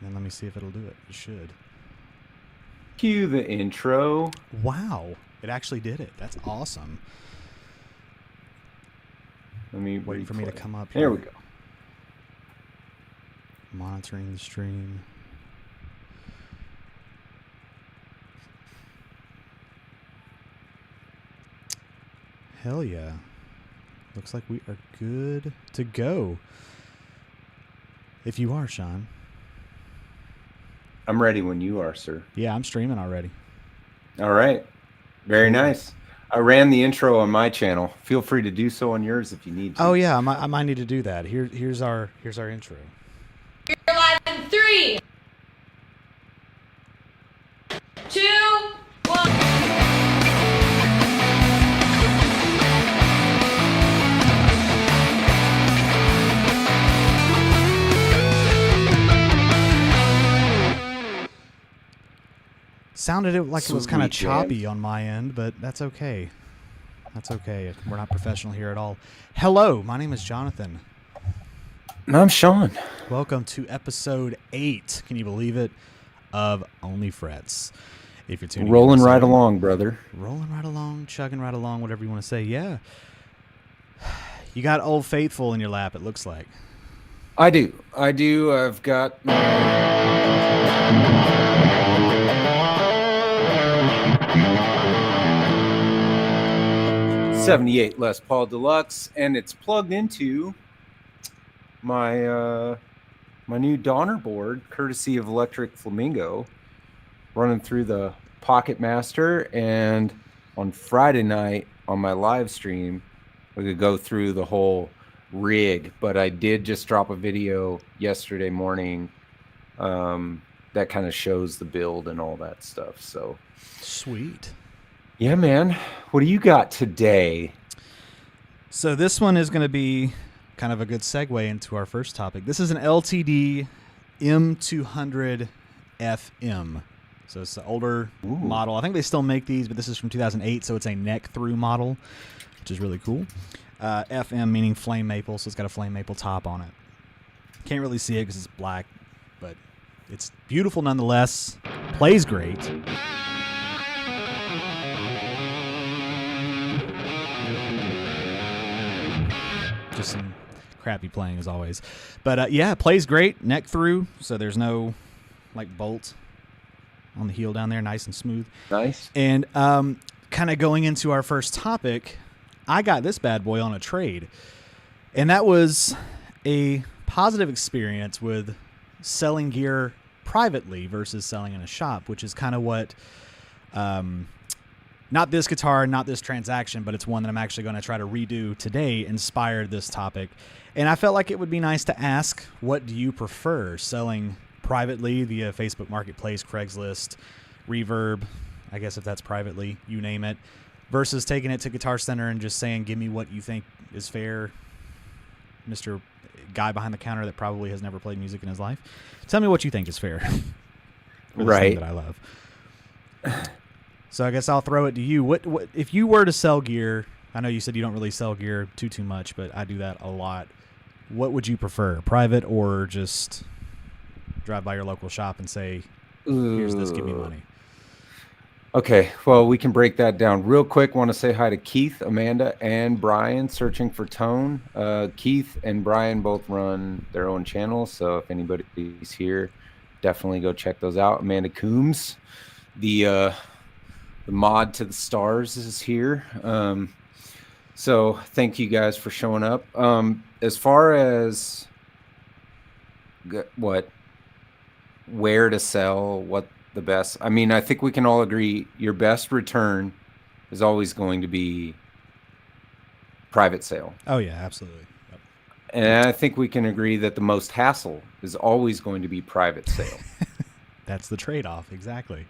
And let me see if it'll do it. It should. Cue the intro. Wow. It actually did it. That's awesome. Let me wait for me to come up here. There we go. Monitoring the stream. Hell yeah. Looks like we are good to go. If you are, Sean. I'm ready when you are, sir. Yeah, I'm streaming already. All right. Very nice. I ran the intro on my channel. Feel free to do so on yours if you need to. Oh yeah, I might need to do that. Here's our intro. You're live in 3, 2, 1. Sounded like it was kind of choppy on my end, but that's okay. That's okay. We're not professional here at all. Hello, my name is Jonathan. And I'm Sean. Welcome to episode 8. Can you believe it? Of OnlyFrets. If you're tuning rolling right along, brother. Rolling right along, chugging right along, whatever you want to say. Yeah. You got Old Faithful in your lap, it looks like. I do. I've got 78 Les Paul Deluxe, and it's plugged into my my new Donner board, courtesy of Electric Flamingo, running through the Pocket Master. And on Friday night on my live stream, we could go through the whole rig, but I did just drop a video yesterday morning that kind of shows the build and all that stuff. So sweet. Yeah, man. What do you got today? So this one is going to be kind of a good segue into our first topic. This is an LTD M200 FM. So it's an older model. I think they still make these, but this is from 2008, so it's a neck-through model, which is really cool. FM meaning flame maple, so it's got a flame maple top on it. Can't really see it because it's black, but it's beautiful nonetheless. Plays great. Just some crappy playing as always, but yeah, it plays great, neck through, so there's no like bolt on the heel down there, nice and smooth. Nice. And kind of going into our first topic, I got this bad boy on a trade, and that was a positive experience with selling gear privately versus selling in a shop, which is kind of what not this guitar, not this transaction, but it's one that I'm actually going to try to redo today, inspired this topic. And I felt like it would be nice to ask, what do you prefer, selling privately via Facebook Marketplace, Craigslist, Reverb, I guess if that's privately, you name it, versus taking it to Guitar Center and just saying, give me what you think is fair, Mr. Guy behind the counter that probably has never played music in his life. Tell me what you think is fair. For this thing that I love. So I guess I'll throw it to you. What if you were to sell gear? I know you said you don't really sell gear too much, but I do that a lot. What would you prefer, private or just drive by your local shop and say, here's this, give me money? Okay, well, we can break that down real quick. Want to say hi to Keith, Amanda, and Brian, searching for Tone. Keith and Brian both run their own channels, so if anybody's here, definitely go check those out. Amanda Coombs, the mod to the stars, is here. So thank you guys for showing up. As far as where to sell, what the best, I mean, I think we can all agree your best return is always going to be private sale. Oh yeah, absolutely. Yep. And I think we can agree that the most hassle is always going to be private sale. That's the trade-off, exactly.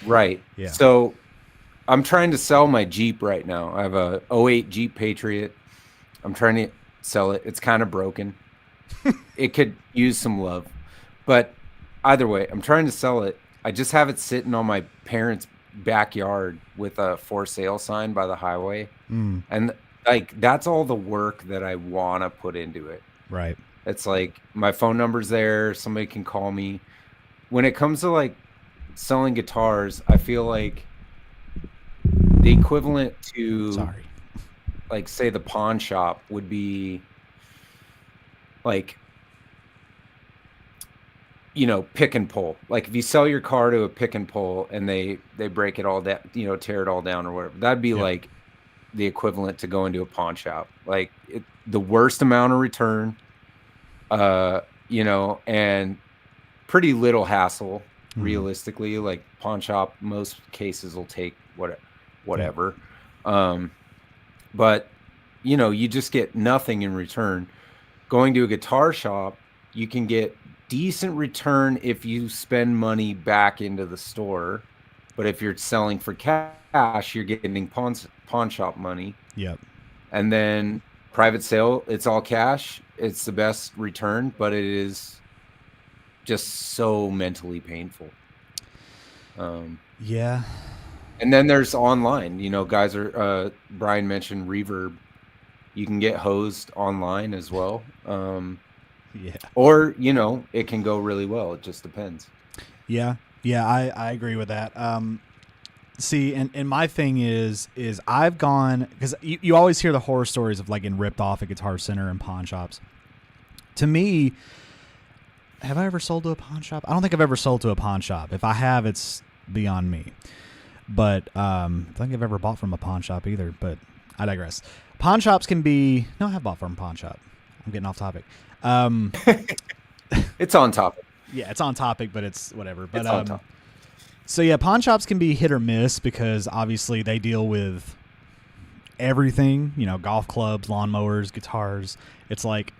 Right. Yeah. So I'm trying to sell my Jeep right now. I have a '08 Jeep Patriot. I'm trying to sell it. It's kind of broken. It could use some love. But either way, I'm trying to sell it. I just have it sitting on my parents' backyard with a for sale sign by the highway. And like, that's all the work that I want to put into it. Right. It's like my phone number's there. Somebody can call me. when it comes to like selling guitars, I feel like the equivalent to like say the pawn shop would be like, pick and pull. Like if you sell your car to a pick and pull and they break it all down, tear it all down or whatever, that'd be like the equivalent to going to a pawn shop. Like the worst amount of return, and pretty little hassle. Realistically, like pawn shop, most cases will take whatever. But you just get nothing in return. Going to a guitar shop, you can get decent return if you spend money back into the store. But if you're selling for cash, you're getting pawn shop money. Yep. And then private sale, it's all cash. It's the best return, but it is just so mentally painful. Yeah. And then there's online, guys are, Brian mentioned Reverb. You can get hosed online as well. Or, it can go really well. It just depends. Yeah. Yeah. I agree with that. See, and my thing is I've gone, because you always hear the horror stories of like getting ripped off at Guitar Center and pawn shops. To me, have I ever sold to a pawn shop? I don't think I've ever sold to a pawn shop. If I have, it's beyond me. But I don't think I've ever bought from a pawn shop either, but I digress. Pawn shops can be... No, I have bought from a pawn shop. I'm getting off topic. It's on topic. Yeah, it's on topic, but it's whatever. But, it's on topic. So, yeah, pawn shops can be hit or miss because obviously they deal with everything, golf clubs, lawnmowers, guitars. It's like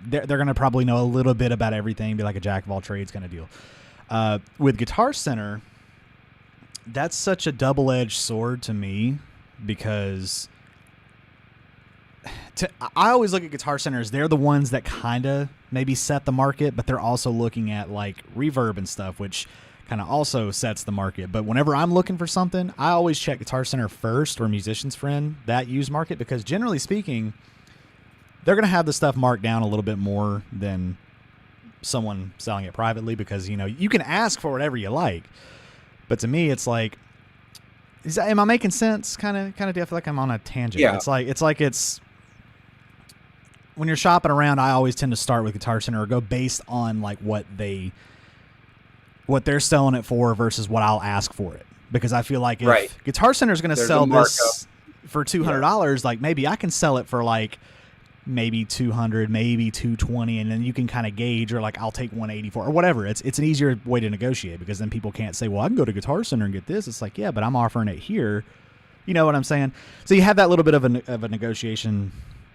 they're going to probably know a little bit about everything, be like a jack of all trades kind of deal. With Guitar Center, that's such a double-edged sword to me because I always look at Guitar Centers. They're the ones that kind of maybe set the market, but they're also looking at like Reverb and stuff, which kind of also sets the market. But whenever I'm looking for something, I always check Guitar Center first or Musician's Friend, that used market, because generally speaking, they're going to have the stuff marked down a little bit more than someone selling it privately because, you can ask for whatever you like. But to me, it's like, am I making sense? Kind of. I feel like I'm on a tangent. Yeah. It's when you're shopping around, I always tend to start with Guitar Center or go based on like what they're selling it for versus what I'll ask for it. Because I feel like if Guitar Center is going to sell this for $200, like maybe I can sell it for like maybe $200, maybe $220, and then you can kind of gauge, or like I'll take $180 for, or whatever. It's an easier way to negotiate because then people can't say, well, I can go to Guitar Center and get this. It's like, yeah, but I'm offering it here. You know what I'm saying? So you have that little bit of a negotiation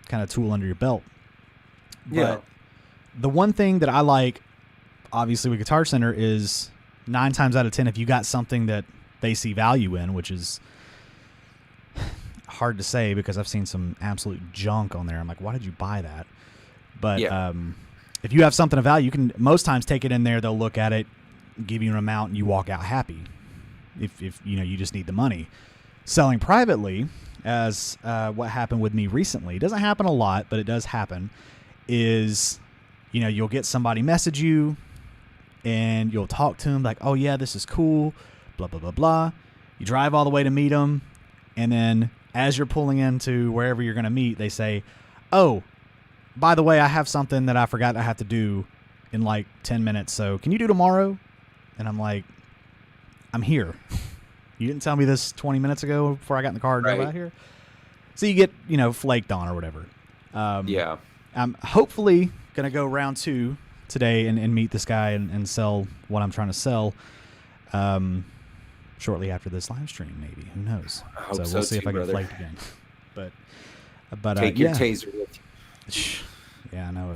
kind of tool under your belt. But the one thing that I like, obviously, with Guitar Center is 9 times out of 10, if you got something that they see value in, which is hard to say because I've seen some absolute junk on there. I'm like, why did you buy that? But if you have something of value, you can most times take it in there. They'll look at it, give you an amount, and you walk out happy. If you just need the money. Selling privately, as what happened with me recently, it doesn't happen a lot, but it does happen, is you'll get somebody message you and you'll talk to them like, oh yeah, this is cool, blah, blah, blah, blah. You drive all the way to meet them, and then as you're pulling into wherever you're going to meet, they say, oh, by the way, I have something that I forgot I have to do in like 10 minutes, so can you do tomorrow? And I'm like, I'm here. You didn't tell me this 20 minutes ago before I got in the car and drove out here? So you get, flaked on or whatever. I'm hopefully going to go round 2 today and meet this guy and sell what I'm trying to sell shortly after this live stream, maybe. Who knows? So we'll see if I get flaked again. But take your taser with you. Yeah, I know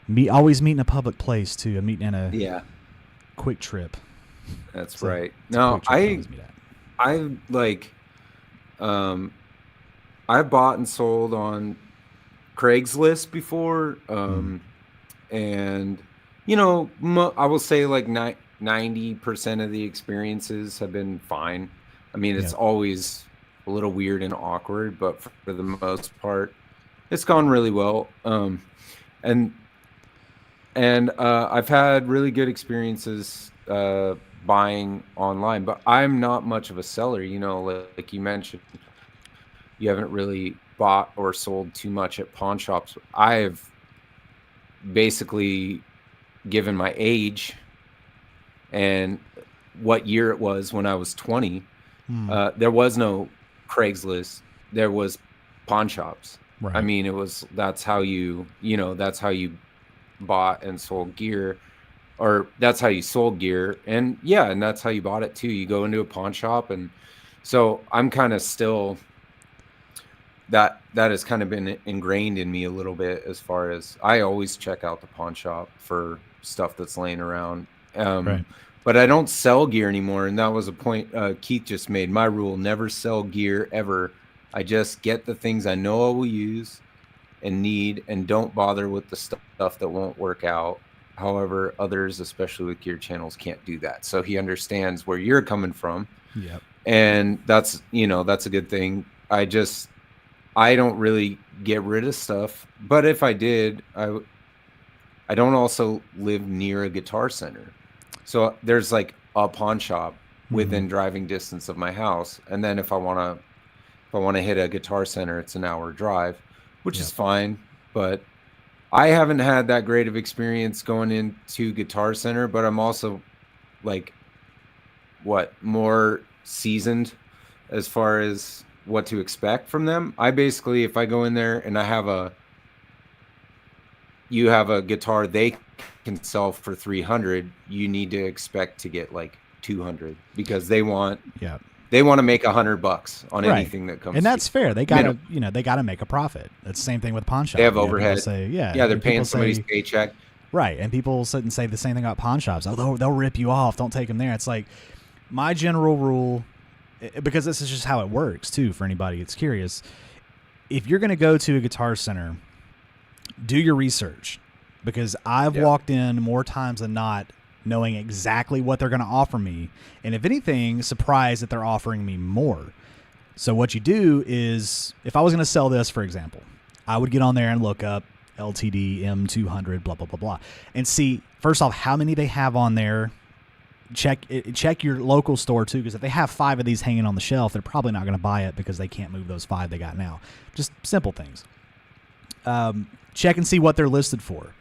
it. Always meet in a public place, too. I'm meeting in a Quick Trip. That's right. No, I bought and sold on Craigslist before, and I will say like 90% of the experiences have been fine. I mean, it's always a little weird and awkward, but for the most part, it's gone really well. And And I've had really good experiences buying online, but I'm not much of a seller. Like you mentioned, you haven't really bought or sold too much at pawn shops. I've basically given my age and what year it was when I was 20. There was no Craigslist. There was pawn shops. Right. I mean, that's how you bought and sold gear, or that's how you sold gear. And that's how you bought it too. You go into a pawn shop. And so I'm kind of still, that has kind of been ingrained in me a little bit, as far as I always check out the pawn shop for stuff that's laying around. Right. But I don't sell gear anymore. And that was a point Keith just made. My rule: never sell gear ever. I just get the things I know I will use and need, and don't bother with the stuff that won't work out. However, others, especially with gear channels, can't do that. So he understands where you're coming from. Yep. And that's a good thing. I don't really get rid of stuff, but if I did, I don't also live near a Guitar Center. So there's like a pawn shop within driving distance of my house. And then if I want to hit a Guitar Center, it's an hour drive, which is fine. But I haven't had that great of experience going into Guitar Center, but I'm also like more seasoned as far as what to expect from them. I basically, if I go in there and you have a guitar they can sell for 300, you need to expect to get like 200, because they want to make $100 on anything that comes. And that's fair. They gotta make a profit. That's the same thing with pawn shops. They have overhead. They're paying somebody's paycheck. Right. And people sit and say the same thing about pawn shops. Oh, they'll rip you off. Don't take them there. It's like, my general rule, because this is just how it works too, for anybody that's curious. If you're going to go to a Guitar Center, do your research, because I've walked in more times than not knowing exactly what they're going to offer me, and if anything, surprised that they're offering me more. So what you do is, if I was going to sell this, for example, I would get on there and look up LTD M200 blah blah blah blah, and see first off how many they have on there. Check your local store too, because if they have 5 of these hanging on the shelf, they're probably not going to buy it because they can't move those 5 they got now. Just simple things. Check and see what they're listed for.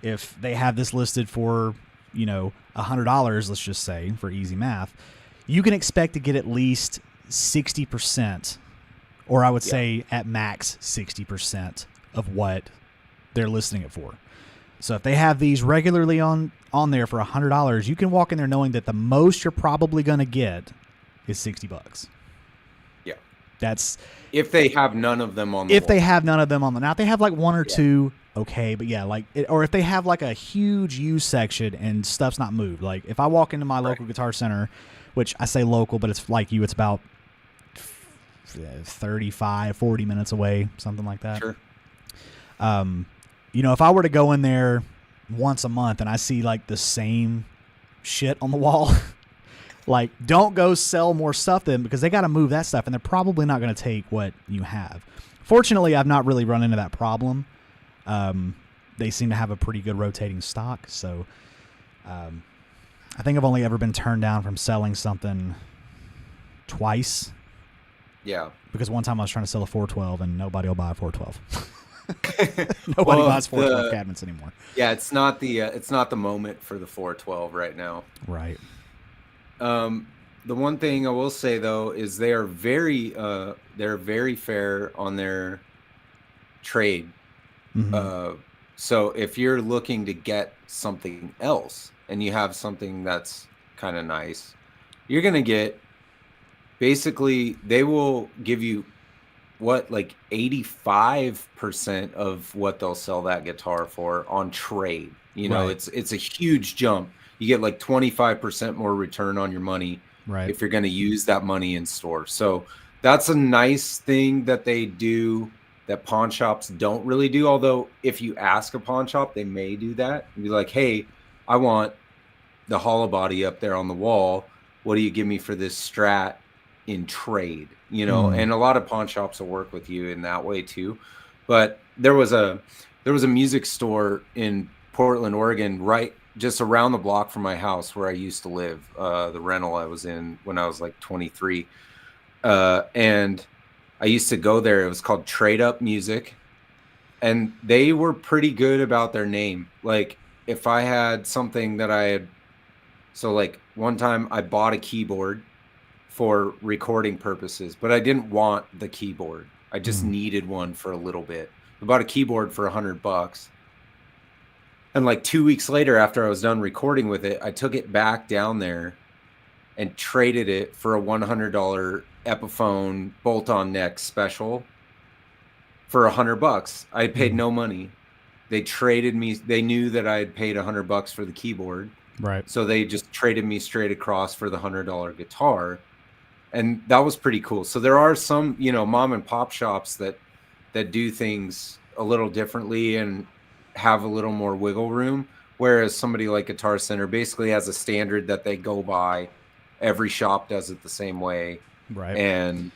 If they have this listed for, $100, let's just say, for easy math, you can expect to get at least 60%, or I would say at max 60% of what they're listing it for. So if they have these regularly on there for $100, you can walk in there knowing that the most you're probably going to get is $60. Yeah. That's if they have none of them on the If they have none of them on the, now if they have like 1 or 2, okay, but or if they have like a huge used section and stuff's not moved. Like if I walk into my local Guitar Center, which I say local, but it's like it's about 35, 40 minutes away, something like that. Sure. If I were to go in there once a month and I see like the same shit on the wall, like, don't go sell more stuff then, because they got to move that stuff and they're probably not going to take what you have. Fortunately, I've not really run into that problem. They seem to have a pretty good rotating stock. So I think I've only ever been turned down from selling something twice. Yeah. Because one time I was trying to sell a 412 and nobody will buy a 412. Nobody buys 412 cabinets anymore. Yeah, it's not the moment for the 412 right now. Right. The one thing I will say though is they're very fair on their trade. Mm-hmm. So if you're looking to get something else and you have something that's kind of nice, you're gonna get, basically they will give you like 85% of what they'll sell that guitar for on trade. Right. It's a huge jump. You get like 25% more return on your money, right, if you're going to use that money in store. So that's a nice thing that they do that pawn shops don't really do. Although if you ask a pawn shop, they may do that and be like, hey, I want the hollow body up there on the wall. What do you give me for this Strat in trade? And a lot of pawn shops will work with you in that way too. But there was a music store in Portland, Oregon, right just around the block from my house where I used to live, the rental I was in when I was like 23. And I used to go there. It was called Trade Up Music. And they were pretty good about their name. Like if I had something that I had, so like one time I bought a keyboard for recording purposes, but I didn't want the keyboard. I just needed one for a little bit. I bought a keyboard for $100. And like 2 weeks later, after I was done recording with it, I took it back down there and traded it for a $100 Epiphone bolt-on neck special for $100. I had paid no money. They traded me. They knew that I had paid $100 for the keyboard. Right. So they just traded me straight across for the $100 guitar. And that was pretty cool. So there are some, you know, mom and pop shops that do things a little differently and have a little more wiggle room. Whereas somebody like Guitar Center basically has a standard that they go by. Every shop does it the same way. Right. And,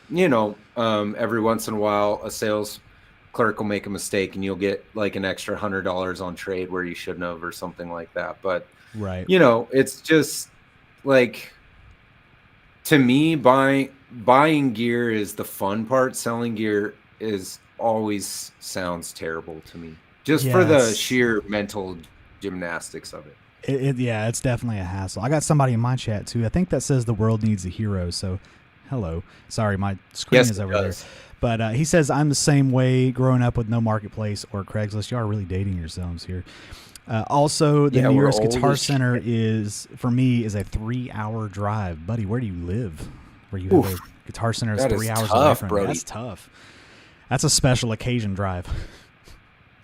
you know, every once in a while, a sales clerk will make a mistake and you'll get like an extra $100 on trade where you shouldn't have or something like that. But, right. You know, it's just like, to me, buying gear is the fun part. Selling gear is always sounds terrible to me, just for the sheer mental gymnastics of it. Yeah, it's definitely a hassle. I got somebody in my chat too. I think that says the world needs a hero. So, hello. Sorry, my screen is over there. But he says I'm the same way. Growing up with no marketplace or Craigslist. You are really dating yourselves here. Also, the nearest Guitar Center is for me is a 3-hour drive, buddy. Where do you live? Where you have a Guitar Center is 3 hours away from you. That's tough. That's a special occasion drive.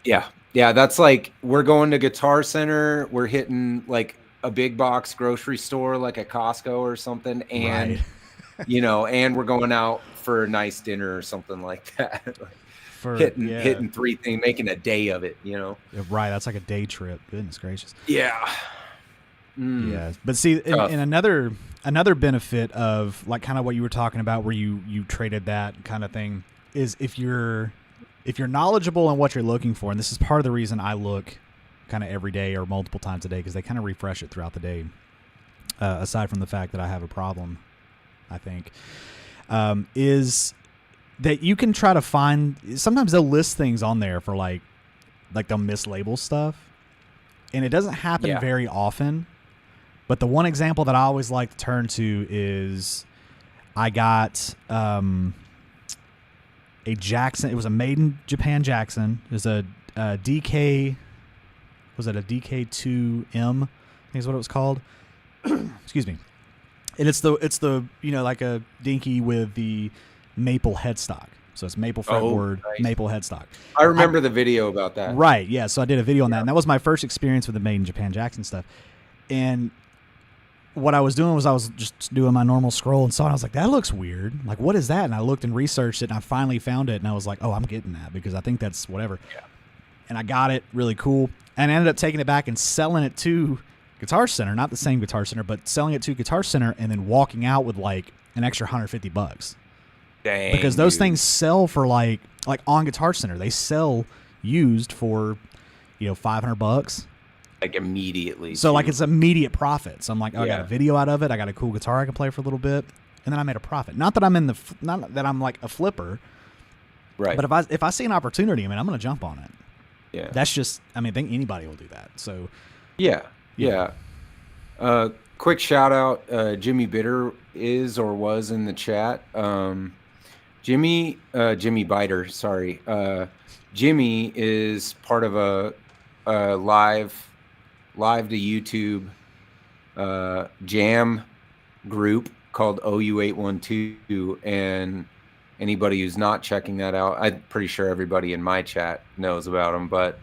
Yeah, that's like we're going to Guitar Center. We're hitting like a big box grocery store, like a Costco or something, and you know, and we're going out for a nice dinner or something like that. Hitting three things, making a day of it, you know. Right, that's like a day trip. Goodness gracious. Yeah. Yeah, but see, and another benefit of like kind of what you were talking about, where you traded that kind of thing, is if you're knowledgeable on what you're looking for, and this is part of the reason I look kind of every day or multiple times a day, because they kind of refresh it throughout the day. Aside from the fact that I have a problem, I think, is that you can try to find. Sometimes they'll list things on there for like they'll mislabel stuff, and it doesn't happen very often. But the one example that I always like to turn to is I got a Jackson. It was a made in Japan Jackson. It was a DK. Was it a DK2M? I think is what it was called. Excuse me. And it's the you know, like a dinky with the maple headstock. So it's maple fretboard, maple headstock. I remember the video about that. Right, yeah. So I did a video on that, and that was my first experience with the made in Japan Jackson stuff. And what I was doing was I was just doing my normal scroll and saw it. And I was like, that looks weird. Like, what is that? And I looked and researched it, and I finally found it. And I was like, oh, I'm getting that because I think that's whatever. Yeah. And I got it. Really cool. And I ended up taking it back and selling it to Guitar Center. Not the same Guitar Center, but selling it to Guitar Center and then walking out with like an extra $150. Dang, because those things sell for like on Guitar Center, they sell used for, you know, $500. Like immediately. So like it's immediate profit. So I'm like, oh, I got a video out of it. I got a cool guitar I can play for a little bit, and then I made a profit. Not that not that I'm like a flipper, right? But if I see an opportunity, I mean, I'm going to jump on it. Yeah. That's just. I mean, I think anybody will do that. So. Yeah. Quick shout out, Jimmy Bitter is or was in the chat. Jimmy Biter, sorry. Jimmy is part of a live to YouTube jam group called OU812, and anybody who's not checking that out, I'm pretty sure everybody in my chat knows about them, but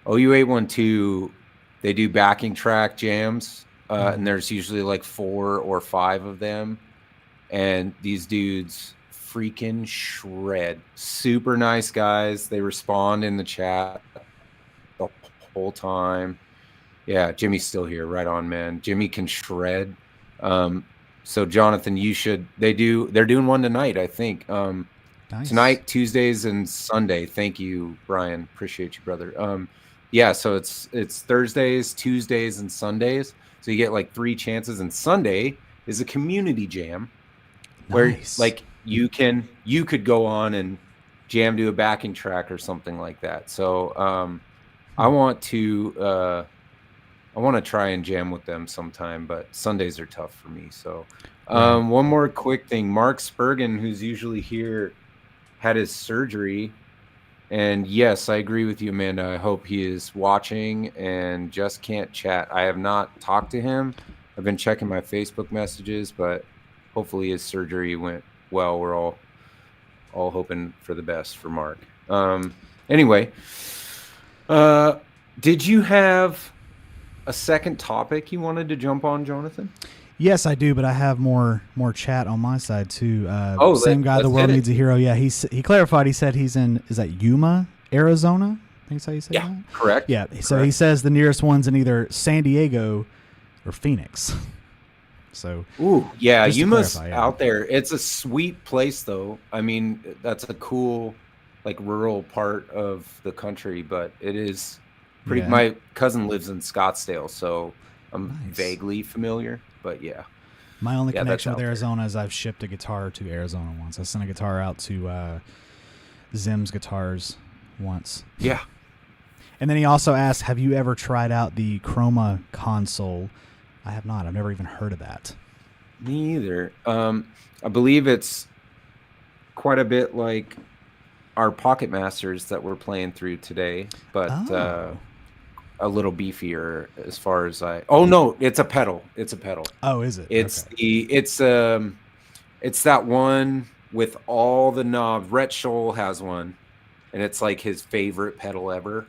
OU812, they do backing track jams, and there's usually like 4 or 5 of them, and these dudes freaking shred. Super nice guys. They respond in the chat the whole time. Yeah, Jimmy's still here. Right on, man. Jimmy can shred. So Jonathan, they're doing one tonight, I think. Nice. Tonight, Tuesdays and Sunday. Thank you, Brian. Appreciate you, brother. Yeah, so it's Thursdays, Tuesdays, and Sundays. So you get like 3 chances, and Sunday is a community jam where Nice. like you could go on and jam to a backing track or something like that. So I want to try and jam with them sometime, but Sundays are tough for me. So one more quick thing. Mark Spurgeon, who's usually here, had his surgery. And yes, I agree with you, Amanda. I hope he is watching and just can't chat. I have not talked to him. I've been checking my Facebook messages, but hopefully his surgery went well. We're all hoping for the best for Mark. Anyway, did you have a second topic you wanted to jump on, Jonathan? Yes, I do, but I have more chat on my side too. Same guy, the world needs a hero. Yeah, he clarified. He said he's in, is that Yuma, Arizona? I think that's how you say that. Yeah, correct. Yeah, so he says the nearest one's in either San Diego or Phoenix. So, yeah, Yuma's out there. It's a sweet place, though. I mean, that's a cool, like, rural part of the country, but it is pretty. Yeah. My cousin lives in Scottsdale, so I'm vaguely familiar. But yeah, my only connection with Arizona is I've shipped a guitar to Arizona once. I sent a guitar out to Zim's Guitars once. Yeah. And then he also asked, have you ever tried out the Chroma console? I have not. I've never even heard of that. Me either. I believe it's quite a bit like our Pocket Masters that we're playing through today, but a little beefier as far as no, it's a pedal. It's a pedal. Oh, is it? It's it's that one with all the knobs. Rhett Scholl has one, and it's like his favorite pedal ever.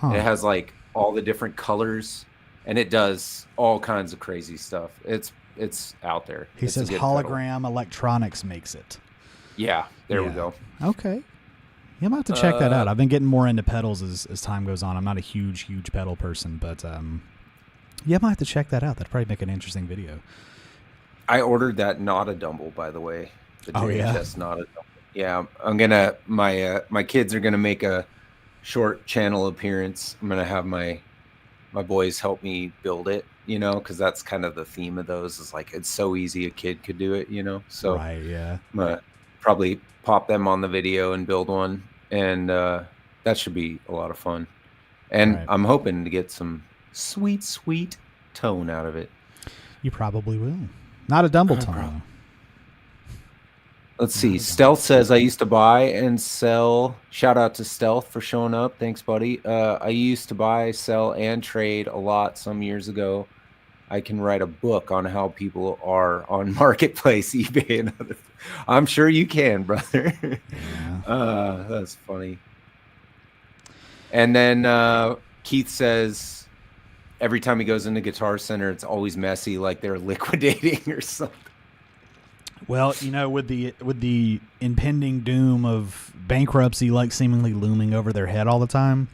And it has like all the different colors, and it does all kinds of crazy stuff. It's out there. He says Hologram Electronics makes it. Yeah, there we go. Okay. Yeah, I might have to check that out. I've been getting more into pedals as time goes on. I'm not a huge pedal person, but yeah, I might have to check that out. That'd probably make an interesting video. I ordered that Not a Dumble, by the way. The JHS Not a Dumble. Yeah, I'm gonna my kids are gonna make a short channel appearance. I'm gonna have my boys help me build it, because that's kind of the theme of those. Is like it's so easy a kid could do it, So right, yeah. I'm gonna probably pop them on the video and build one, and that should be a lot of fun. And I'm hoping to get some sweet tone out of it. You probably will. Not a Dumble tone. Let's see. Stealth says, I used to buy and sell. Shout out to Stealth for showing up. Thanks, buddy. I used to buy, sell, and trade a lot some years ago. I can write a book on how people are on Marketplace, eBay, and other. I'm sure you can, brother. Yeah. That's funny. And then Keith says, every time he goes into Guitar Center, it's always messy, like they're liquidating or something. Well, with the impending doom of bankruptcy, like seemingly looming over their head all the time.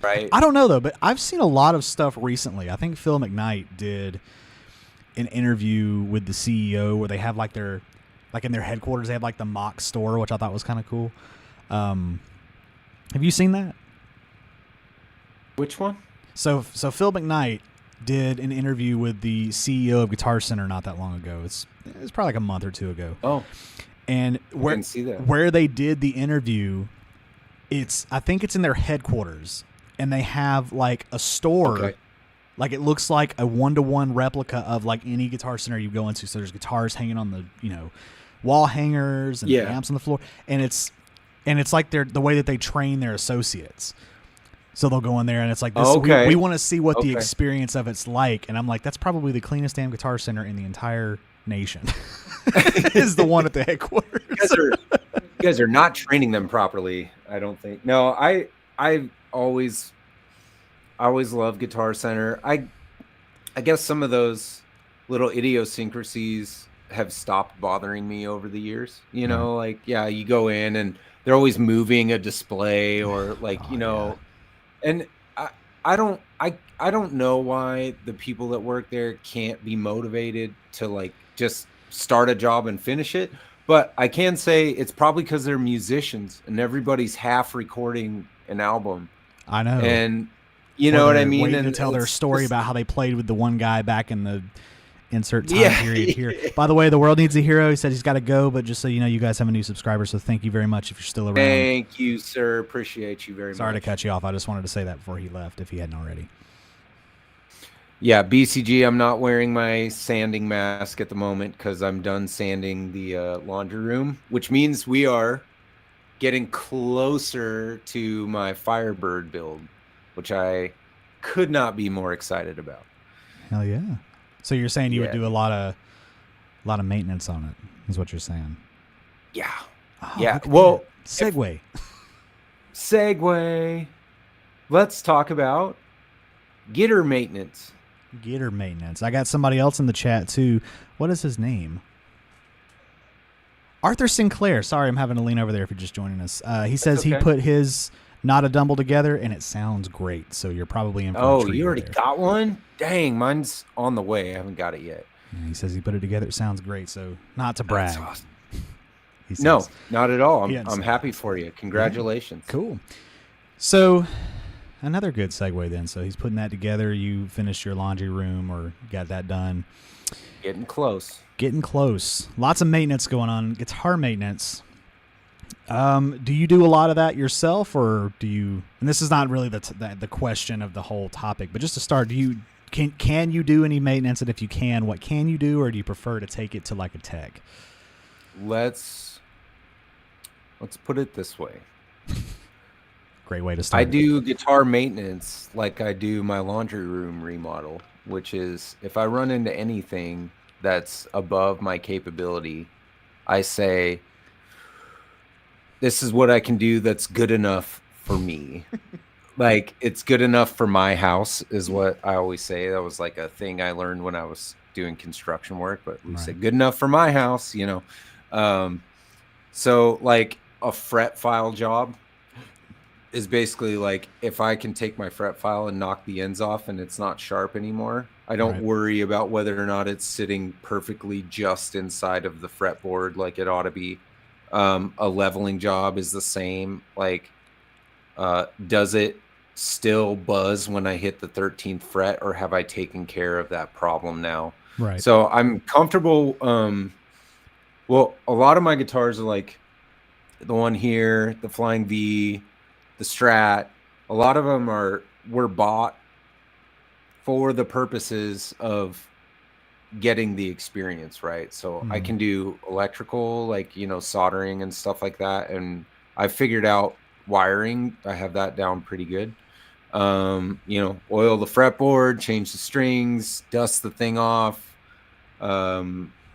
Right. I don't know though, but I've seen a lot of stuff recently. I think Phil McKnight did an interview with the CEO where they have like in their headquarters, they have like the mock store, which I thought was kind of cool. Have you seen that? Which one? So Phil McKnight did an interview with the CEO of Guitar Center not that long ago. It's probably like a month or two ago. Oh. And where they did the interview, I think it's in their headquarters, and they have like a store. Okay. Like it looks like a 1-to-1 replica of like any Guitar Center you go into. So there's guitars hanging on the wall hangers and amps on the floor, and it's like the way that they train their associates. So they'll go in there and it's like this. We want to see what the experience of it's like, and I'm like, that's probably the cleanest damn Guitar Center in the entire nation. Is the one at the headquarters. You guys are not training them properly, I don't think. No, I always love Guitar Center. I guess some of those little idiosyncrasies have stopped bothering me over the years. You go in and they're always moving a display or and I don't know why the people that work there can't be motivated to like just start a job and finish it. But I can say it's probably because they're musicians and everybody's half recording an album. I know. And You know what I mean? Waiting to tell their story about how they played with the one guy back in the insert time period here. By the way, the world needs a hero. He said he's got to go, but just so you know, you guys have a new subscriber, so thank you very much if you're still around. Thank you, sir. Appreciate you very much. Sorry to cut you off. I just wanted to say that before he left, if he hadn't already. Yeah, BCG, I'm not wearing my sanding mask at the moment because I'm done sanding the laundry room, which means we are getting closer to my Firebird build, which I could not be more excited about. Hell yeah. So you're saying you would do a lot of maintenance on it, is what you're saying? Yeah. Oh, yeah. Well, segue. Let's talk about getter maintenance. Getter maintenance. I got somebody else in the chat too. What is his name? Arthur Sinclair. Sorry, I'm having to lean over there if you're just joining us. He says he put his Not a Dumble together, and it sounds great. So you're probably in for a treat. You already got one? Dang, mine's on the way. I haven't got it yet. Yeah, he says he put it together. It sounds great. So not to brag. That's awesome. Says, no, not at all. I'm happy for you. Congratulations. Yeah, cool. So another good segue then. So he's putting that together. You finished your laundry room or got that done. Getting close. Getting close. Lots of maintenance going on. Guitar maintenance. Do you do a lot of that yourself, or do you? And this is not really the question of the whole topic, but just to start, can you do any maintenance? And if you can, what can you do, or do you prefer to take it to like a tech? Let's put it this way. Great way to start. I do guitar maintenance like I do my laundry room remodel, which is if I run into anything that's above my capability, I say, this is what I can do that's good enough for me. Like, it's good enough for my house is what I always say. That was like a thing I learned when I was doing construction work, but we say good enough for my house, you know. So like a fret file job is basically like if I can take my fret file and knock the ends off and it's not sharp anymore, I don't worry about whether or not it's sitting perfectly just inside of the fretboard like it ought to be. A leveling job is the same. Like, does it still buzz when I hit the 13th fret, or have I taken care of that problem now? Right. So I'm comfortable. Well, a lot of my guitars are like the one here, the Flying V, the Strat. A lot of them were bought for the purposes of getting the experience, right? So I can do electrical, like, you know, soldering and stuff like that. And I figured out wiring. I have that down pretty good. You know, oil the fretboard, change the strings, dust the thing off,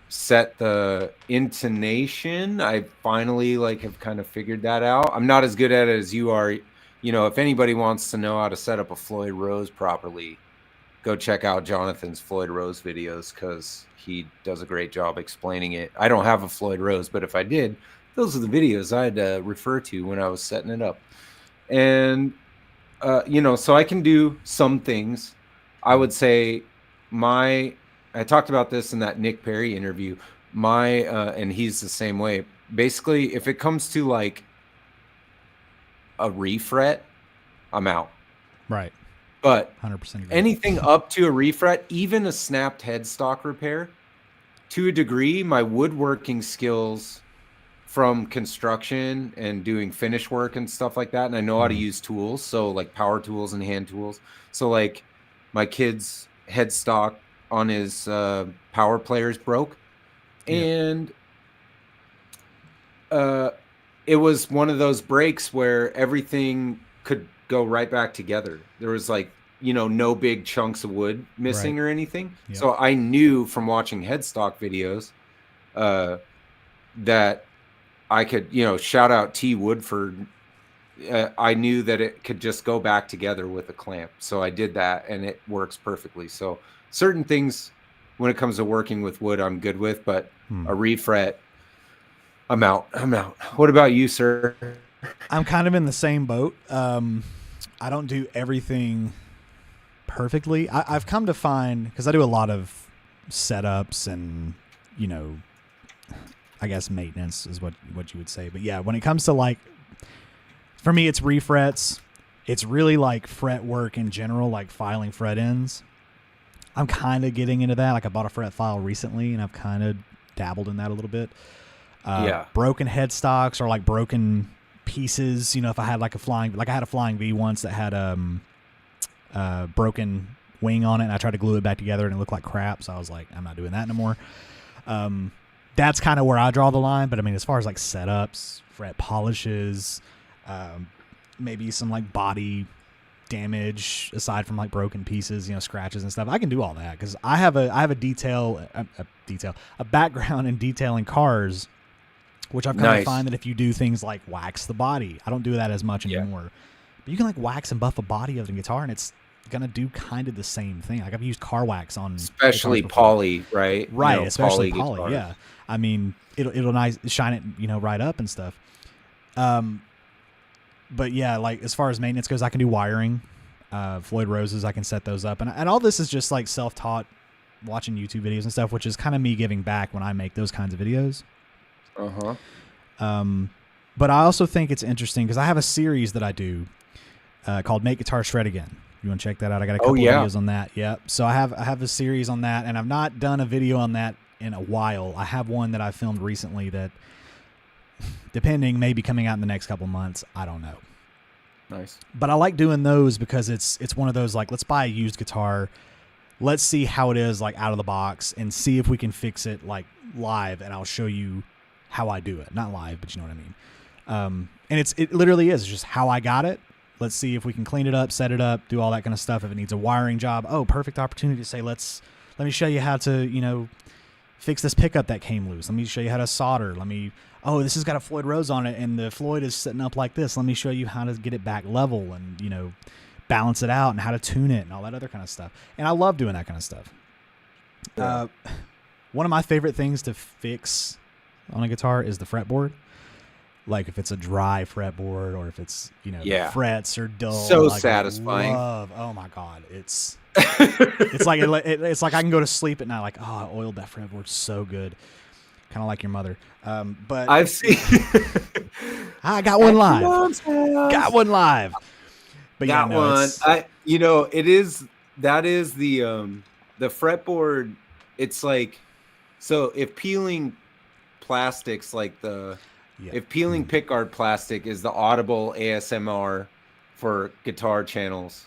set the intonation. I finally have kind of figured that out. I'm not as good at it as you are. You know, if anybody wants to know how to set up a Floyd Rose properly, go check out Jonathan's Floyd Rose videos because he does a great job explaining it. I don't have a Floyd Rose, but if I did, those are the videos I'd refer to when I was setting it up. And, you know, so I can do some things. I would say I talked about this in that Nick Perry interview, and he's the same way. Basically, if it comes to like a refret, I'm out. Right. But 100% agree. Anything up to a refret, even a snapped headstock repair, to a degree, my woodworking skills from construction and doing finish work and stuff like that, and I know how to use tools, so like power tools and hand tools. So like my kid's headstock on his power players broke, and it was one of those breaks where everything could go right back together. There was like, you know, no big chunks of wood missing or anything. Yep. So I knew from watching headstock videos that I could, you know, shout out T Woodford. I knew that it could just go back together with a clamp. So I did that and it works perfectly. So certain things when it comes to working with wood, I'm good with, but a refret, I'm out. What about you, sir? I'm kind of in the same boat. I don't do everything perfectly. I've come to find, because I do a lot of setups and, you know, I guess maintenance is what you would say. But yeah, when it comes to like, for me, it's refrets, It's really like fretwork in general, like filing fret ends. I'm kind of getting into that. Like I bought a fret file recently, and I've kind of dabbled in that a little bit. Broken headstocks or like broken pieces. You know, if I had like I had a flying V once that had broken wing on it, and I tried to glue it back together, and it looked like crap. So I was like, I'm not doing that anymore. That's kind of where I draw the line. But I mean, as far as like setups, fret polishes, maybe some like body damage aside from like broken pieces, you know, scratches and stuff, I can do all that because I have a background in detailing cars, which I've kind of find that if you do things like wax the body, I don't do that as much anymore, but you can like wax and buff a body of the guitar, and it's gonna do kind of the same thing. Like I've used car wax on especially poly, right? Right, you know, especially poly. Yeah, I mean it'll nice shine it, you know, right up and stuff. But yeah, like as far as maintenance goes, I can do wiring. Floyd Roses, I can set those up, and all this is just like self-taught, watching YouTube videos and stuff, which is kind of me giving back when I make those kinds of videos. But I also think it's interesting because I have a series that I do called Make Guitar Shred Again. You want to check that out? I got a couple videos on that. Yep. So I have a series on that, and I've not done a video on that in a while. I have one that I filmed recently that, depending, may be coming out in the next couple months. I don't know. Nice. But I like doing those because it's one of those like, let's buy a used guitar, let's see how it is like out of the box, and see if we can fix it like live, and I'll show you how I do it. Not live, but you know what I mean. And it literally is just how I got it. Let's see if we can clean it up, set it up, do all that kind of stuff. If it needs a wiring job, perfect opportunity to say, let me show you how to, you know, fix this pickup that came loose. Let me show you how to solder. This has got a Floyd Rose on it, and the Floyd is sitting up like this. Let me show you how to get it back level and, you know, balance it out, and how to tune it and all that other kind of stuff. And I love doing that kind of stuff. Yeah. One of my favorite things to fix on a guitar is the fretboard. Like if it's a dry fretboard, or if it's, you know, frets are dull. So like satisfying. Oh my God. It's it's like I can go to sleep at night like, I oiled that fretboard so good. Kind of like your mother. But I've seen I got one live. Got one live. But got one. That is the fretboard. It's like, so if peeling plastics like if peeling pickguard plastic is the audible ASMR for guitar channels,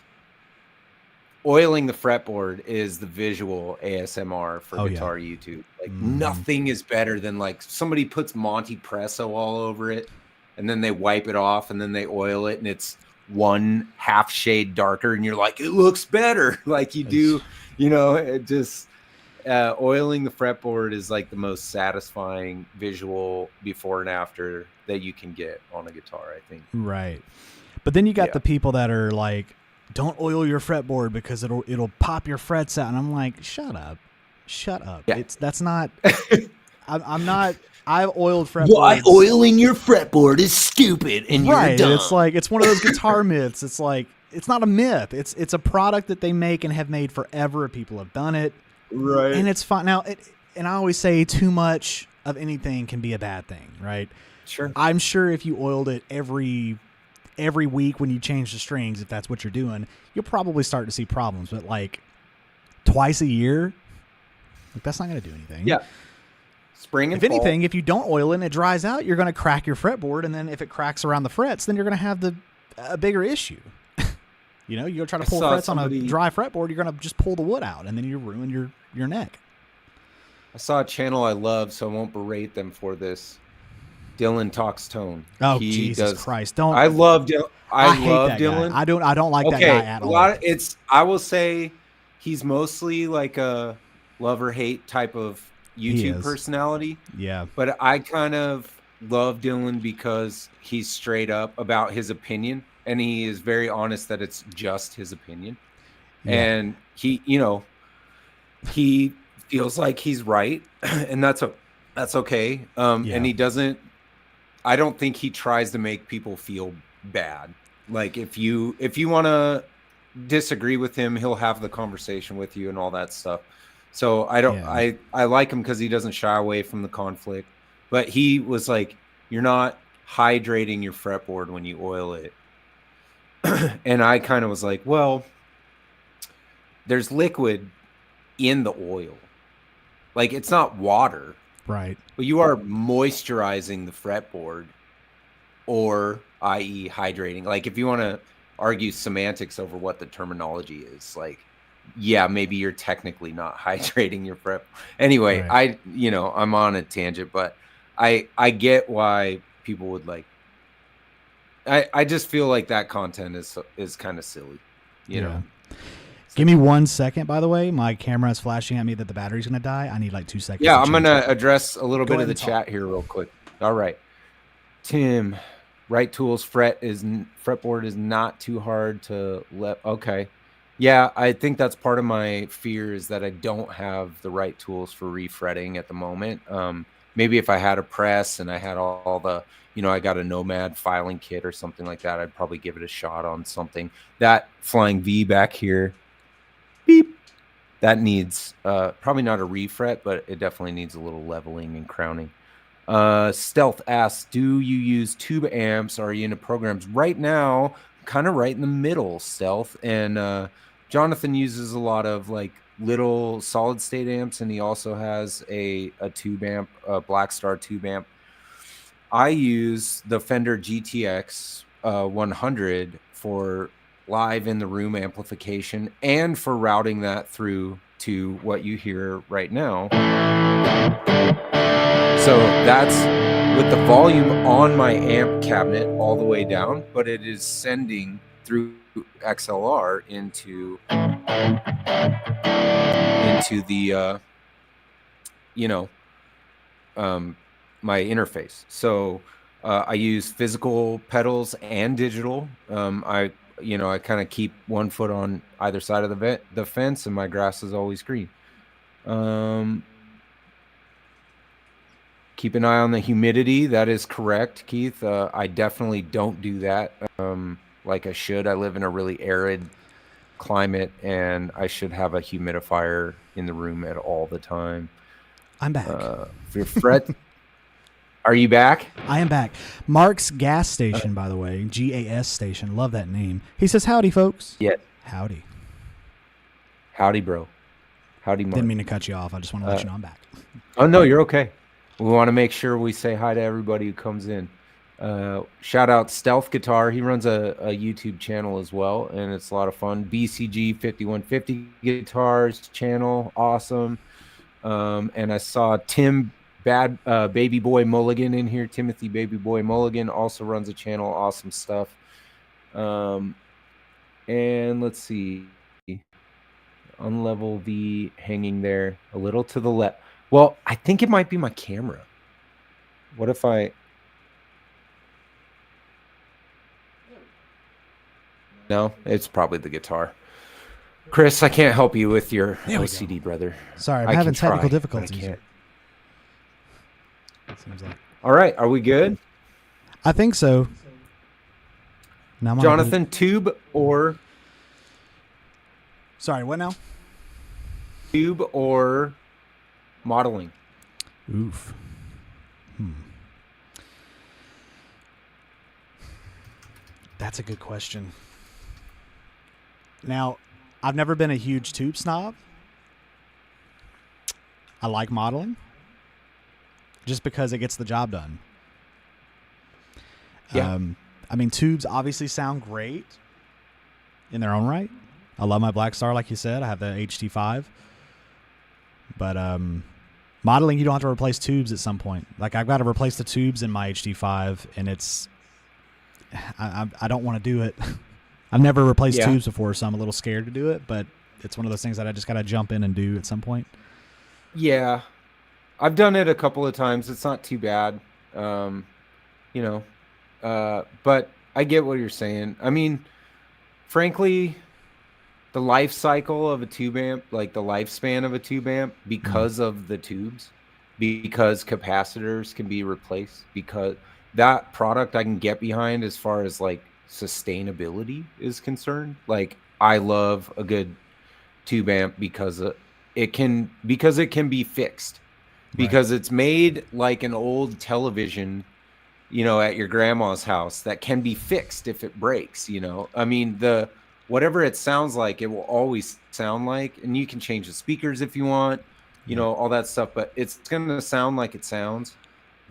oiling the fretboard is the visual ASMR for guitar YouTube. Like nothing is better than like somebody puts Monte Presso all over it, and then they wipe it off, and then they oil it, and it's one half shade darker, and you're like, it looks better. Like you do, you know, it just oiling the fretboard is like the most satisfying visual before and after that you can get on a guitar, I think. Right. But then you got the people that are like, don't oil your fretboard because it'll pop your frets out. And I'm like, shut up. Yeah. That's not, I'm not, I've oiled fretboards. Why oiling your fretboard is stupid and you're dumb. It's like, it's one of those guitar myths. It's like, it's not a myth. It's a product that they make and have made forever. People have done it. Right. And it's fine. Now, and I always say too much of anything can be a bad thing, right? Sure. I'm sure if you oiled it every week when you change the strings, if that's what you're doing, you'll probably start to see problems. But like twice a year, like that's not going to do anything. Yeah. Spring and if anything, if you don't oil it and it dries out, you're going to crack your fretboard. And then if it cracks around the frets, then you're going to have a bigger issue. You know, you go try to pull frets on a dry fretboard, you're going to just pull the wood out, and then you ruin your neck. I saw a channel I love, so I won't berate them for this. Dylan Talks Tone. Oh, Jesus Christ. Don't. I love Dylan. I love Dylan. Guy. I don't like that guy at all. I will say he's mostly like a love or hate type of YouTube personality. Yeah. But I kind of love Dylan because he's straight up about his opinion. And he is very honest that it's just his opinion. Yeah. And he, you know, he feels like he's right. And that's okay. And he doesn't, I don't think he tries to make people feel bad. Like if you want to disagree with him, he'll have the conversation with you and all that stuff. So I like him because he doesn't shy away from the conflict. But he was like, you're not hydrating your fretboard when you oil it. And I kind of was like, well, there's liquid in the oil. Like, it's not water, Right. but you are moisturizing the fretboard, or i.e. hydrating. Like, if you want to argue semantics over what the terminology is, like, yeah, maybe you're technically not hydrating your fret. Anyway, Right. I'm on a tangent, but I get why people would like. I just feel like that content is kind of silly, you know. Give me 1 second, by the way. My camera is flashing at me that the battery's going to die. I need like 2 seconds. Yeah, I'm going to address a little Go bit of ahead the and talk. chat here real quick. All right. Tim, right tools fretboard is not too hard to let. Okay. Yeah, I think that's part of my fear is that I don't have the right tools for refretting at the moment. Maybe if I had a press and I had all the, I got a Nomad filing kit or something like that, I'd probably give it a shot on something. That flying V back here, beep, that needs probably not a refret, but it definitely needs a little leveling and crowning. Stealth asks, do you use tube amps? Are you into programs? Right now, kind of right in the middle, Stealth. And Jonathan uses a lot of like little solid state amps, and he also has a tube amp, a Black Star tube amp. I use the Fender GTX 100 for live in the room amplification and for routing that through to what you hear right now. So that's with the volume on my amp cabinet all the way down, but it is sending through XLR into the my interface. So I use physical pedals and digital. I kind of keep one foot on either side of the fence, and my grass is always green. Keep an eye on the humidity. That is correct, Keith. I definitely don't do that like I should. I live in a really arid climate, and I should have a humidifier in the room at all the time. I'm back. For your fret, are you back? I am back. Mark's gas station, by the way, GAS station. Love that name. He says, "Howdy, folks." Yeah. Howdy. Howdy, bro. Howdy, Mark. Didn't mean to cut you off. I just want to let you know I'm back. Oh no, you're okay. We want to make sure we say hi to everybody who comes in. Shout out Stealth Guitar. He runs a YouTube channel as well, and it's a lot of fun. BCG 5150 Guitars channel, awesome. And I saw Tim Baby Boy Mulligan in here. Timothy Baby Boy Mulligan also runs a channel, awesome stuff. And let's see, unlevel V hanging there a little to the left. Well, I think it might be my camera. What if I... No, it's probably the guitar. Chris, I can't help you with your OCD, brother. Sorry, I'm having technical difficulties. Can't. It seems like. All right, are we good? I think so. Now Jonathan, tube or... Sorry, what now? Tube or modeling? Oof. That's a good question. Now, I've never been a huge tube snob. I like modeling just because it gets the job done. Yeah. I mean, tubes obviously sound great in their own right. I love my Black Star, like you said. I have the HT5. But modeling, you don't have to replace tubes at some point. Like, I've got to replace the tubes in my HT5, and it's... I don't want to do it. I've never replaced tubes before, so I'm a little scared to do it, but it's one of those things that I just got to jump in and do at some point. Yeah. I've done it a couple of times. It's not too bad. But I get what you're saying. I mean, frankly, the life cycle of a tube amp, like the lifespan of a tube amp, because of the tubes, because capacitors can be replaced, because that product I can get behind as far as like sustainability is concerned. Like, I love a good tube amp because it can be fixed, because it's made like an old television at your grandma's house that can be fixed if it breaks, I mean, whatever it sounds like, it will always sound like, and you can change the speakers if you want, all that stuff, but it's going to sound like it sounds.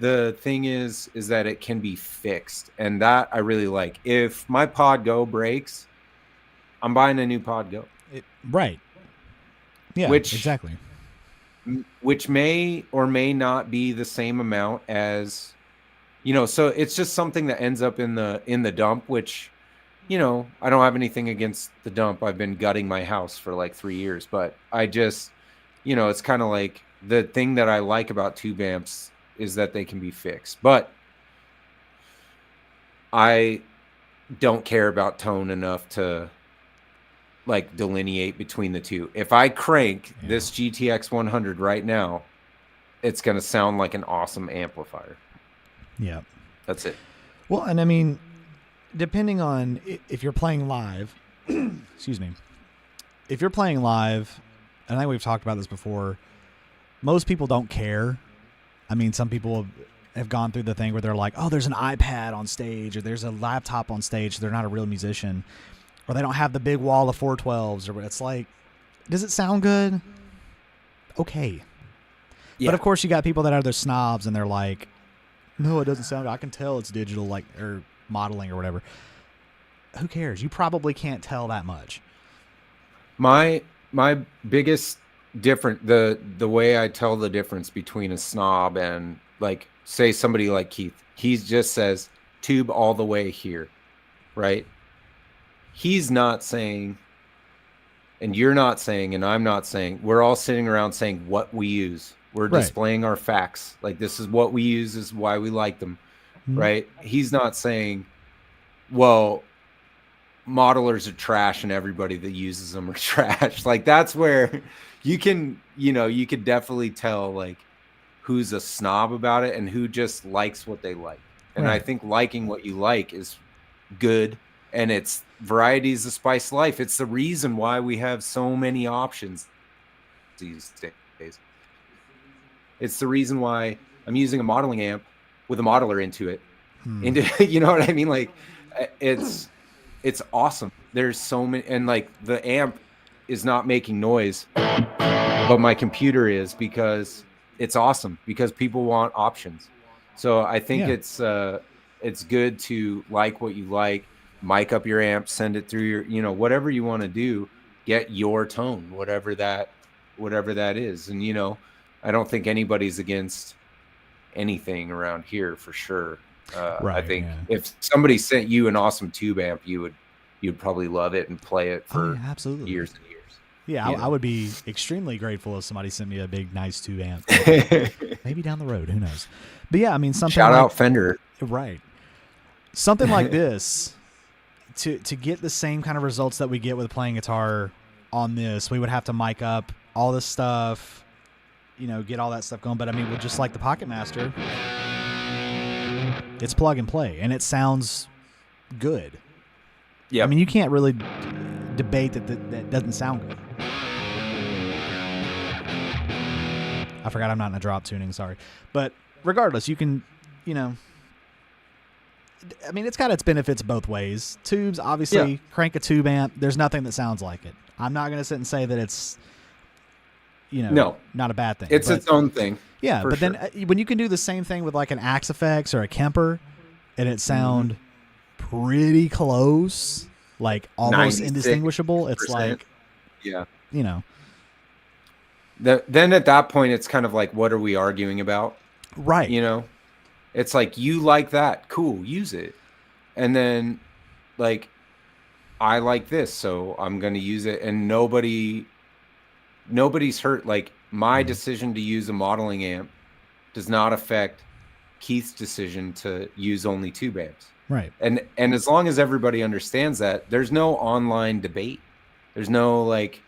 The thing is that it can be fixed, and that I really like. If my Pod Go breaks, I'm buying a new Pod Go. Right. Yeah, exactly. Which may or may not be the same amount as, so it's just something that ends up in the dump, which, I don't have anything against the dump. I've been gutting my house for like 3 years, but I just, it's kind of like the thing that I like about tube amps is that they can be fixed, but I don't care about tone enough to like delineate between the two. If I crank this GTX 100 right now, it's going to sound like an awesome amplifier. Yeah. That's it. Well, and I mean, depending on if you're playing live, excuse me, if you're playing live, and I think we've talked about this before, most people don't care. I mean, some people have gone through the thing where they're like, oh, there's an iPad on stage, or there's a laptop on stage. They're not a real musician, or they don't have the big wall of 412s, or it's like, does it sound good? Okay. Yeah. But of course you got people that are the snobs and they're like, no, it doesn't sound good. I can tell it's digital, like, or modeling or whatever. Who cares? You probably can't tell that much. My biggest different, the way I tell the difference between a snob and, like, say somebody like Keith, he just says tube all the way here, right? He's not saying, and you're not saying, and I'm not saying, we're all sitting around saying what we use. We're displaying our facts. Like, this is what we use, this is why we like them, right? He's not saying, well, modelers are trash and everybody that uses them are trash. Like, that's where you can, you could definitely tell, like, who's a snob about it and who just likes what they like. And I think liking what you like is good. And it's variety is the spice of life. It's the reason why we have so many options these days. It's the reason why I'm using a modeling amp with a modeler into it. You know what I mean? Like, it's awesome. There's so many, and like the amp is not making noise, but my computer is, because it's awesome, because people want options. So I think it's good to like what you like, mic up your amp, send it through your, whatever you want to do, get your tone, whatever that is. And, I don't think anybody's against anything around here for sure. I think if somebody sent you an awesome tube amp, you'd probably love it and play it for absolutely years and years. Yeah, I would be extremely grateful if somebody sent me a big, nice tube amp. Maybe down the road, who knows? But yeah, I mean, something shout out Fender, right? Something like this, to get the same kind of results that we get with playing guitar on this, we would have to mic up all this stuff, get all that stuff going. But I mean, with just like the Pocket Master, it's plug and play, and it sounds good. Yeah, I mean, you can't really debate that doesn't sound good. I forgot I'm not in a drop tuning, sorry. But regardless, you can, I mean, it's got its benefits both ways. Tubes, obviously, crank a tube amp, there's nothing that sounds like it. I'm not going to sit and say that it's, not a bad thing. It's its own thing. Yeah, but then when you can do the same thing with like an Axe Effects or a Kemper, and it sound pretty close, like almost indistinguishable, it's like, then at that point, it's kind of like, what are we arguing about? Right. It's like, you like that, cool, use it. And then, like, I like this, so I'm going to use it. And nobody's hurt. Like, my decision to use a modeling amp does not affect Keith's decision to use only tube amps. Right. And as long as everybody understands that, there's no online debate. There's no, like,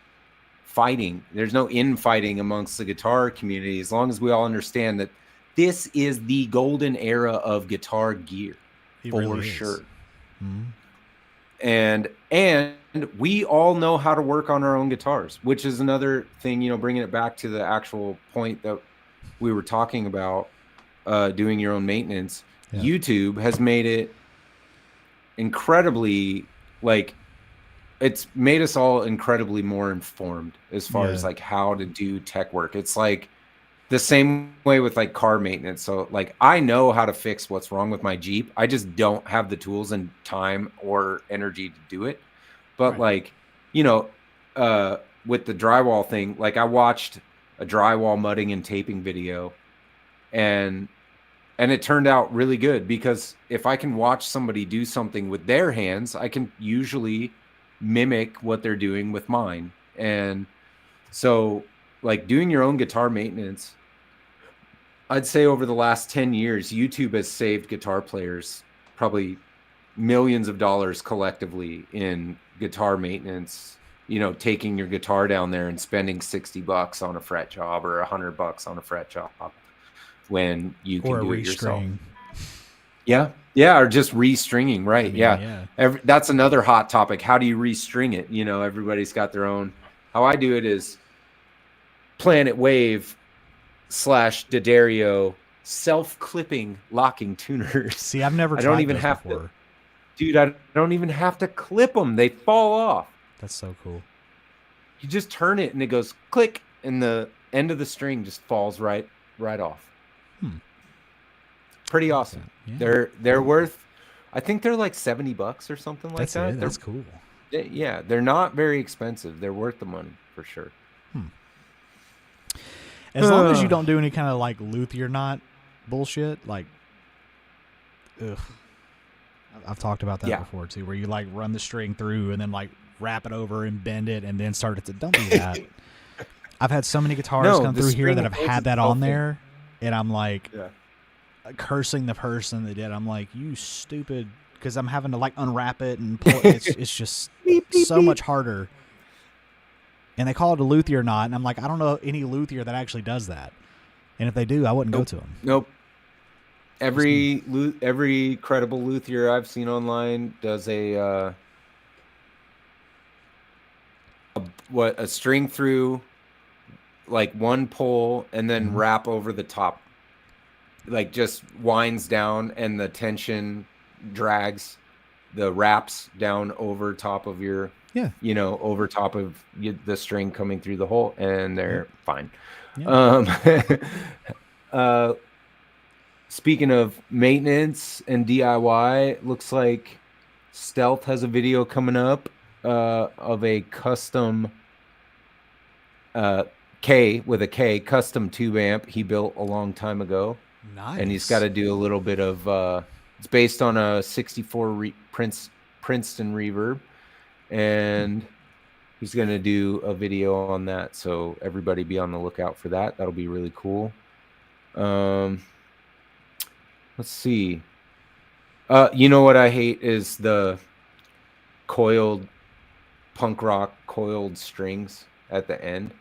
fighting. There's no infighting amongst the guitar community, as long as we all understand that this is the golden era of guitar gear. It for really sure. And we all know how to work on our own guitars, which is another thing, bringing it back to the actual point that we were talking about, doing your own maintenance. Yeah. YouTube has made it incredibly, like, it's made us all incredibly more informed as far as like how to do tech work. It's like the same way with like car maintenance. So like I know how to fix what's wrong with my Jeep. I just don't have the tools and time or energy to do it. But like, you know, with the drywall thing, like I watched a drywall mudding and taping video, and it turned out really good, because if I can watch somebody do something with their hands, I can usually mimic what they're doing with mine. And so like doing your own guitar maintenance, I'd say over the last 10 years, YouTube has saved guitar players probably millions of dollars collectively in guitar maintenance. You know, taking your guitar down there and spending $60 on a fret job or $100 on a fret job when you can do it yourself. Yeah, or just restringing, right? I mean, that's another hot topic. How do you restring it? You know, everybody's got their own. How I do it is Planet Wave / D'Addario self-clipping locking tuners. See, I've never. I don't even have to, dude. I don't even have to clip them; they fall off. That's so cool. You just turn it and it goes click, and the end of the string just falls right off. Pretty awesome. Yeah. They're worth, I think they're like $70 or something like that. That's cool. They're not very expensive. They're worth the money for sure. As long as you don't do any kind of like luthier knot bullshit, like, I've talked about that before too, where you like run the string through and then like wrap it over and bend it and then start it to. Don't do that. I've had so many guitars come through here that have had that on there, and I'm like cursing the person that did. I'm like, you stupid, because I'm having to like unwrap it and pull it. It's just so much harder. And they call it a luthier knot, and I'm like, I don't know any luthier that actually does that. And if they do, I wouldn't go to them. Nope. Every credible luthier I've seen online does a string through, like one pull, and then wrap over the top, like just winds down, and the tension drags the wraps down over top of your over top of the string coming through the hole, and they're fine. Speaking of maintenance and DIY, looks like Stealth has a video coming up of a custom custom tube amp he built a long time ago. Nice. And he's got to do a little bit of it's based on a 64 Princeton reverb, and he's going to do a video on that, so everybody be on the lookout for that. That'll be really cool. Let's see. You know what I hate is the coiled punk rock coiled strings at the end.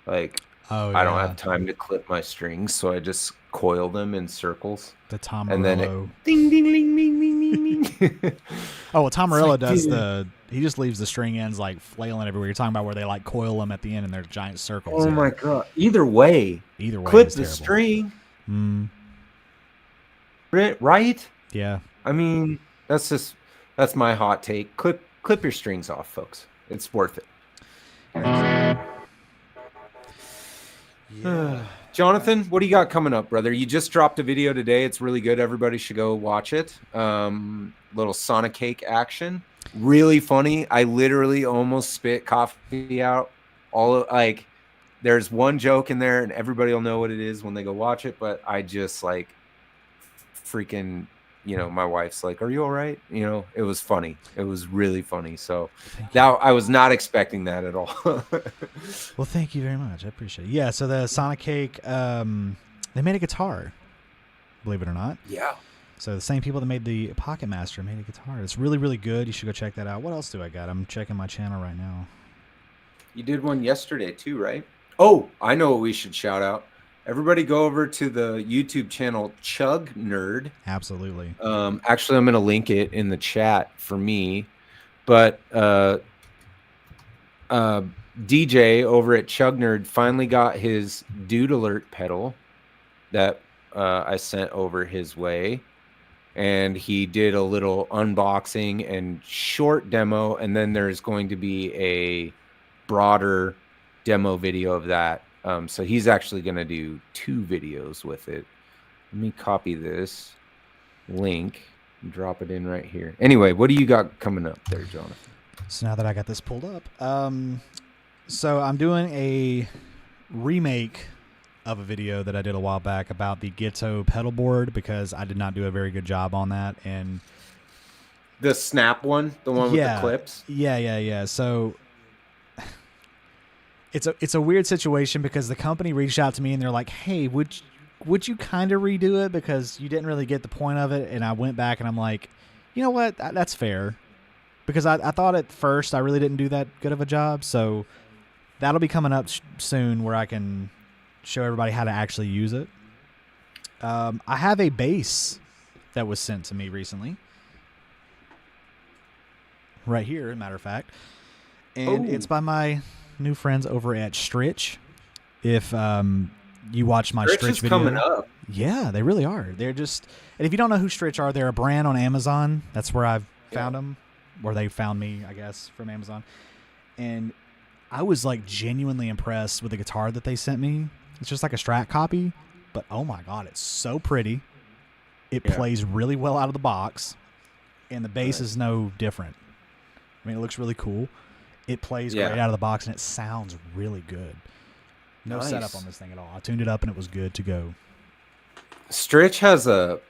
Like, I don't have time to clip my strings, so I just coil them in circles. The Tom and Morello. Then it, ding ding ding ding ding ding ding. Oh, well, Tom Morello does he just leaves the string ends like flailing everywhere. You're talking about where they like coil them at the end and they're giant circles. Oh my god! Either way, clip the string. Right? Yeah. I mean, that's my hot take. Clip your strings off, folks. It's worth it. Jonathan, what do you got coming up, brother? You just dropped a video today. It's really good. Everybody should go watch it. Little Sonic cake action. Really funny. I literally almost spit coffee out. There's one joke in there, and everybody will know what it is when they go watch it. But I just like freaking, my wife's like, "Are you all right?" It was funny. It was really funny. So now I was not expecting that at all. Well, thank you very much. I appreciate it. Yeah. So the Sonic cake, they made a guitar, believe it or not. Yeah. So the same people that made the Pocket Master made a guitar. It's really, really good. You should go check that out. What else do I got? I'm checking my channel right now. You did one yesterday too, right? Oh, I know what we should shout out. Everybody go over to the YouTube channel Chug Nerd. Absolutely. Actually, I'm going to link it in the chat for me. But DJ over at Chug Nerd finally got his Dude Alert pedal that I sent over his way. and he did a little unboxing and short demo, and then there's going to be a broader demo video of that. So he's actually going to do 2 videos with it. Let me copy this link and drop it in right here. Anyway, what do you got coming up there, Jonathan? So now that I got this pulled up, so I'm doing a remake of a video that I did a while back about the Ghetto pedal board, because I did not do a very good job on that. And the snap one, the one with the clips? Yeah. So it's a weird situation, because the company reached out to me and they're like, hey, would you kind of redo it, because you didn't really get the point of it? And I went back and I'm like, you know what, that's fair, because I thought at first I really didn't do that good of a job. So that'll be coming up soon, where I can show everybody how to actually use it. I have a bass that was sent to me recently, right here, as a matter of fact, and it's by my new friends over at Stritch. If you watch my Stritch video, coming up. Yeah, they really are. They're just, and if you don't know who Stritch are, they're a brand on Amazon. That's where I've found them, or they found me, I guess, from Amazon. And I was like genuinely impressed with the guitar that they sent me. It's just like a Strat copy, but oh my God, it's so pretty. It plays really well out of the box, and the bass is no different. I mean, it looks really cool. It plays great out of the box, and it sounds really good. No setup on this thing at all. I tuned it up, and it was good to go. Stritch has the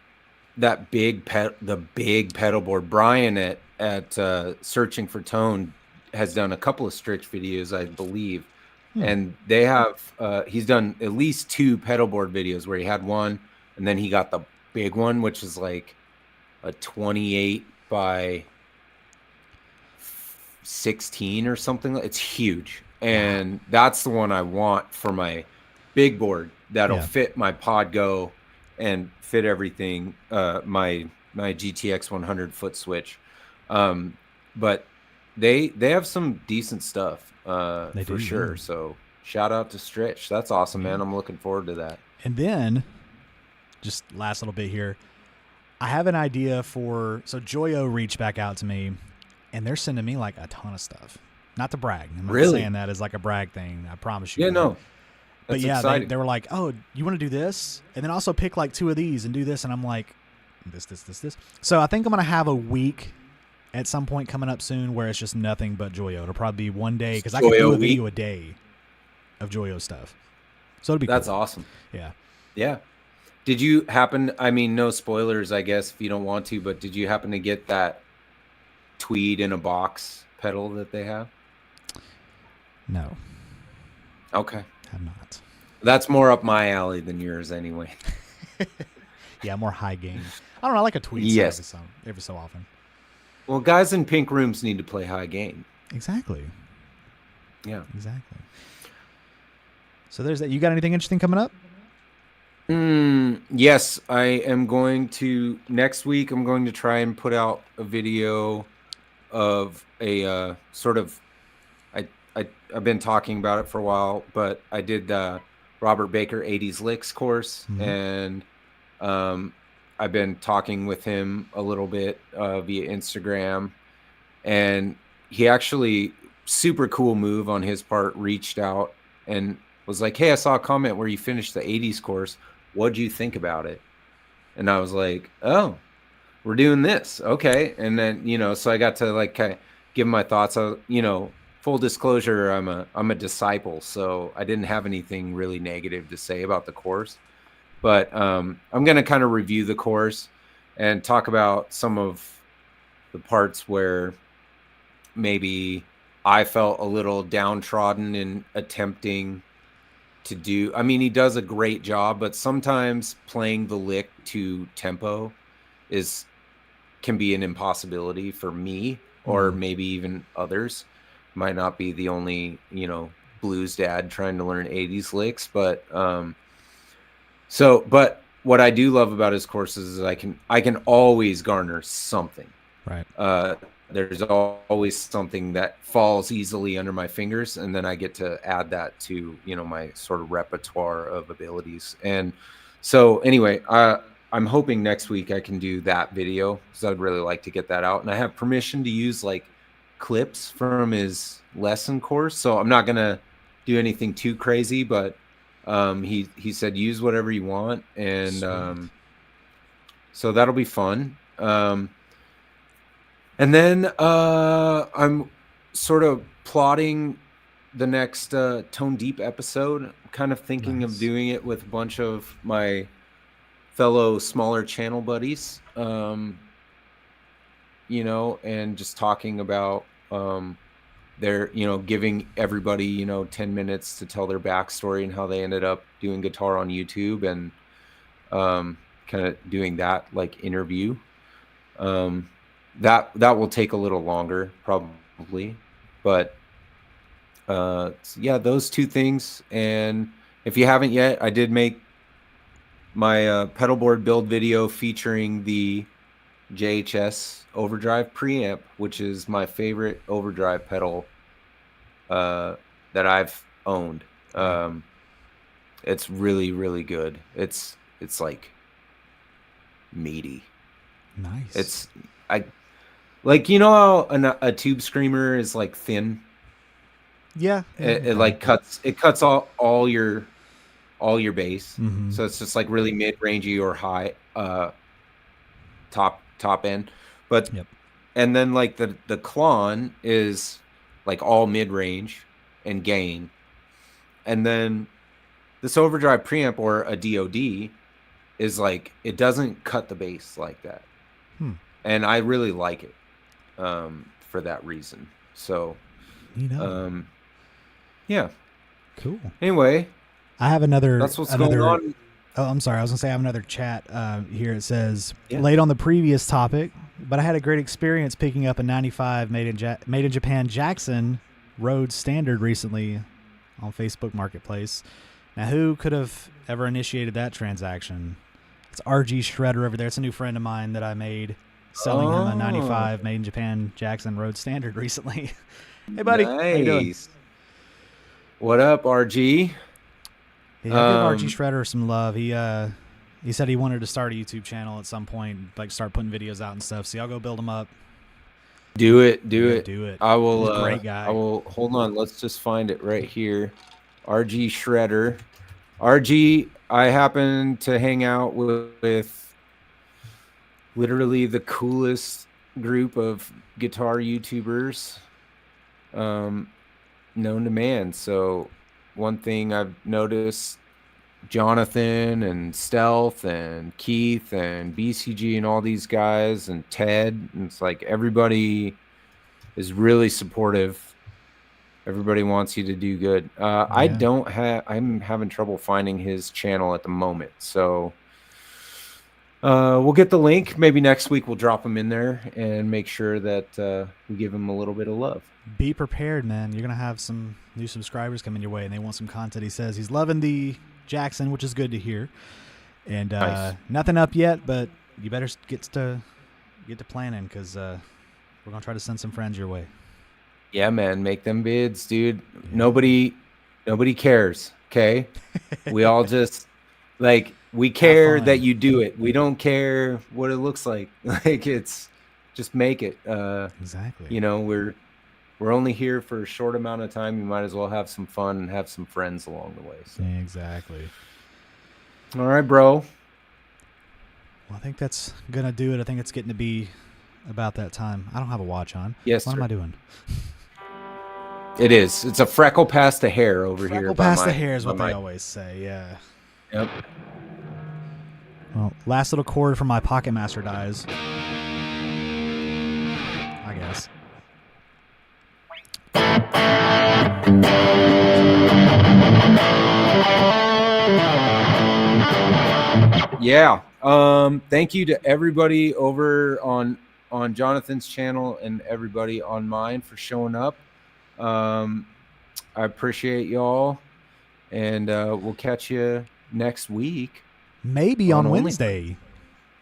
big pedal board. Brian at Searching for Tone has done a couple of Stritch videos, I believe. And they have he's done at least 2 pedal board videos, where he had one and then he got the big one, which is like a 28 by 16 or something. It's huge, and that's the one I want for my big board. That'll fit my Podgo and fit everything. My GTX 100 foot switch. But they have some decent stuff. For sure. So shout out to Stritch. That's awesome, man. I'm looking forward to that. And then, just last little bit here, I have an idea for, so Joyo reached back out to me, and they're sending me like a ton of stuff. Not to brag. I'm not saying that as like a brag thing. I promise you. Yeah, no. But yeah, they were like, oh, you want to do this? And then also pick like 2 of these and do this. And I'm like, this. So I think I'm going to have a week at some point coming up soon where it's just nothing but Joyo. It'll probably be one day, because I can do a video a day of Joyo stuff. So it'll be That's cool. awesome. Yeah. Yeah. Did you happen, I mean, no spoilers, I guess, if you don't want to, but did you happen to get that tweed in a box pedal that they have? No. Okay. Have not. That's more up my alley than yours anyway. Yeah, more high gain. I don't know, I like a tweed every so often. Well, guys in pink rooms need to play high gain. Exactly. Yeah. Exactly. So there's that. You got anything interesting coming up? Yes, I am going to, next week, I'm going to try and put out a video of a sort of, I've been talking about it for a while, but I did the Robert Baker 80s Licks course, and I've been talking with him a little bit via Instagram, and he actually, super cool move on his part, reached out and was like, hey, I saw a comment where you finished the 80s course. What'd you think about it? And I was like, oh, we're doing this. Okay. And then, so I got to like kind of give my thoughts. Full disclosure, I'm a disciple, so I didn't have anything really negative to say about the course. But I'm going to kind of review the course and talk about some of the parts where maybe I felt a little downtrodden in attempting to do. I mean, he does a great job, but sometimes playing the lick to tempo can be an impossibility for me, or maybe even others. Might not be the only, blues dad trying to learn 80s licks, but but what I do love about his courses is I can always garner something. Right. There's always something that falls easily under my fingers, and then I get to add that to, my sort of repertoire of abilities. And so anyway, I I'm hoping next week I can do that video because I'd really like to get that out. And I have permission to use like clips from his lesson course. So I'm not going to do anything too crazy, but he said use whatever you want. And so that'll be fun. And then I'm sort of plotting the next Tone Deep episode. I'm kind of thinking of doing it with a bunch of my fellow smaller channel buddies, and just talking about their, giving everybody, 10 minutes to tell their backstory and how they ended up doing guitar on YouTube, and kind of doing that like interview. That will take a little longer probably, but yeah, those two things. And if you haven't yet, I did make my pedal board build video featuring the JHS overdrive preamp, which is my favorite overdrive pedal that I've owned. It's really, really good. It's like meaty. Nice. It's how a tube screamer is like thin. Yeah. It like cuts all your bass. Mm-hmm. So it's just like really mid-rangey or high top end. But and then like the Klon is like all mid-range and gain. And then this overdrive preamp or a DOD is like, it doesn't cut the bass like that. And I really like it for that reason. So yeah. Cool. Anyway, I have another. That's what's going on. Oh, I'm sorry. I was gonna say I have another chat here. It says late on the previous topic, but I had a great experience picking up a '95 made in Japan Jackson Rhodes Standard recently on Facebook Marketplace. Now, who could have ever initiated that transaction? It's RG Shredder over there. It's a new friend of mine that I made, selling him a '95 made in Japan Jackson Rhodes Standard recently. Hey, buddy. Nice. How you doing? What up, RG? Yeah, give RG Shredder some love. He said he wanted to start a YouTube channel at some point, like start putting videos out and stuff. So y'all go build him up. Do it. I will. He's a great guy. I will. Hold on. Let's just find it right here. RG Shredder. RG. I happen to hang out with literally the coolest group of guitar YouTubers known to man. So one thing I've noticed, Jonathan and Stealth and Keith and BCG and all these guys and Ted, and it's like everybody is really supportive. Everybody wants you to do good. I'm having trouble finding his channel at the moment. So we'll get the link. Maybe next week we'll drop him in there and make sure that we give him a little bit of love. Be prepared, man. You're going to have some new subscribers coming your way, and they want some content. He says he's loving the Jackson, which is good to hear. And nice. Nothing up yet, but you better get to planning, because we're going to try to send some friends your way. Yeah, man. Make them bids, dude. Yeah. Nobody cares, okay? We all just, like, we care that you do it. We don't care what it looks like. Like, it's just make it. Exactly. We're only here for a short amount of time. You might as well have some fun and have some friends along the way. So. Exactly. All right, bro. Well, I think that's going to do it. I think it's getting to be about that time. I don't have a watch on. Yes, What sir. am I doing? It is. It's a freckle past the hair over here. Freckle past the hair is what they always say, yeah. Yep. Well, last little chord from my Pocket Master dies. I guess. Yeah. Thank you to everybody over on Jonathan's channel and everybody on mine for showing up. I appreciate y'all, and we'll catch you next week. Maybe on Wednesday.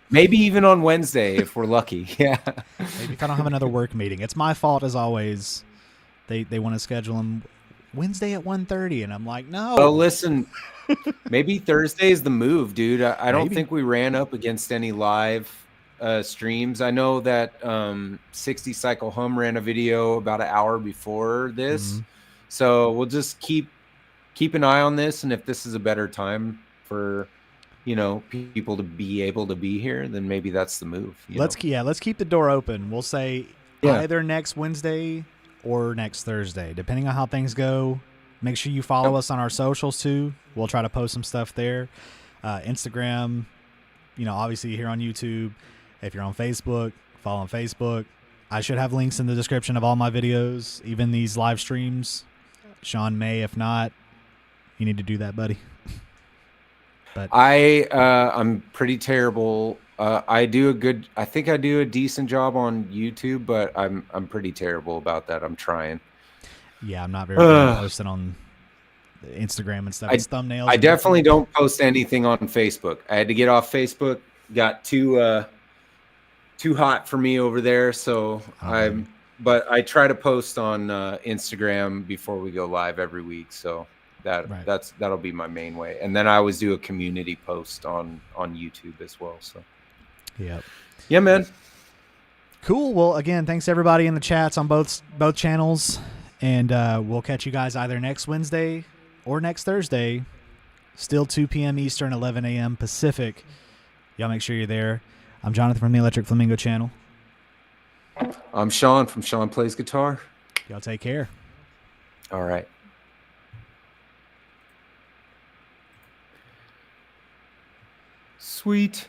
Maybe even on Wednesday if we're lucky. Yeah. Maybe if I don't have another work meeting. It's my fault as always. They want to schedule them Wednesday at 1:30, and I'm like, no. Well, listen, maybe Thursday is the move, dude. I don't Maybe. think we ran up against any live streams. I know that 60 Cycle Hum ran a video about an hour before this. Mhm. So we'll just keep an eye on this, and if this is a better time for people to be able to be here, then maybe that's the move. Let's keep the door open. We'll say either next Wednesday or next Thursday, depending on how things go. Make sure you follow us on our socials too. We'll try to post some stuff there. Instagram, obviously here on YouTube. If you're on Facebook, follow on Facebook. I should have links in the description of all my videos, even these live streams. Sean may, if not, you need to do that, buddy. But I'm pretty terrible. I think I do a decent job on YouTube, but I'm pretty terrible about that. I'm trying. Yeah, I'm not very good at posting on Instagram and stuff. It's thumbnails. I definitely don't post anything on Facebook. I had to get off Facebook. Got too hot for me over there, so but I try to post on Instagram before we go live every week. So that'll be my main way, and then I always do a community post on YouTube as well. So yeah, man. Cool. Well, again, thanks everybody in the chats on both channels, and we'll catch you guys either next Wednesday or next Thursday. Still 2 p.m. Eastern, 11 a.m. Pacific. Y'all make sure you're there. I'm Jonathan from the Electric Flamingo channel. I'm Sean from Sean Plays Guitar. Y'all take care. All right. Sweet.